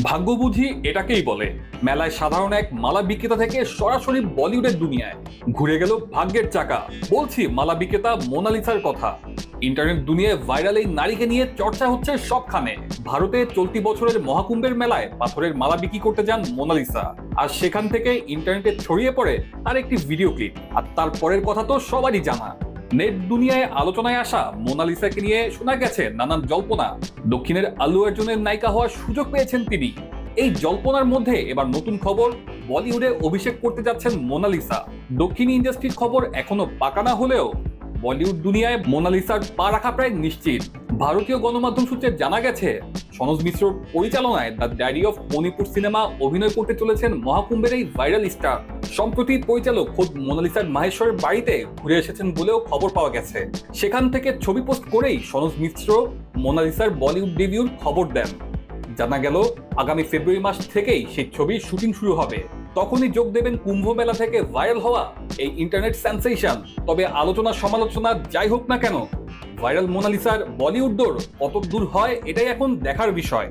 ভাগ্যবুদ্ধি এটাকেই বলে। মেলায় সাধারণ এক মালা বিক্রেতা থেকে সরাসরি বলিউডের দুনিয়ায় ঘুরে গেল ভাগ্যের চাকা। বলছি মালা বিক্রেতা মোনালিসার কথা। ইন্টারনেট দুনিয়ায় ভাইরাল এই নারীকে নিয়ে চর্চা হচ্ছে সবখানে। ভারতে চলতি বছরের মহাকুম্ভের মেলায় পাথরের মালা বিক্রি করতে যান মোনালিসা, আর সেখান থেকে ইন্টারনেটে ছড়িয়ে পড়ে তার একটি ভিডিও ক্লিপ। আর তারপরের কথা তো সবারই জানা। নেট দুনিয়ায় আলোচনায় আসা মোনালিসাকে নিয়ে শোনা গেছে নানান জল্পনা। দক্ষিণের আল্লু অর্জুনের নায়িকা হওয়ার সুযোগ পেয়েছেন তিনি। এই জল্পনার মধ্যে এবার নতুন খবর, বলিউডে অভিষেক করতে যাচ্ছেন মোনালিসা। দক্ষিণী ইন্ডাস্ট্রির খবর এখনো পাকা না হলেও বলিউড দুনিয়ায় মোনালিসার পা রাখা প্রায় নিশ্চিত। ভারতীয় গণমাধ্যম সূত্রে জানা গেছে, সনোজ মিশ্রর পরিচালনায় the diary of Manipur cinema অভিনয় করতে চলেছেন মহাকুম্ভের এই ভাইরাল স্টার। সম্প্রতি পরিচালক খোদ মোনালিসার মাহেশ্বরের বাড়িতে ঘুরে এসেছেন বলেও খবর পাওয়া গেছে। সেখান থেকে ছবি পোস্ট করেই সনোজ মিশ্র মোনালিসার বলিউড ডেবিউর খবর দেন। জানা গেল আগামী ফেব্রুয়ারি মাস থেকেই সেই ছবির শুটিং শুরু হবে। তখনই যোগ দেবেন কুম্ভ মেলা থেকে ভাইরাল হওয়া এই ইন্টারনেট সেন্সেশন। তবে আলোচনা সমালোচনা যাই হোক না কেন, ভাইরাল মোনালিসার বলিউড দৌড় কত দূর হয় এটাই এখন দেখার বিষয়।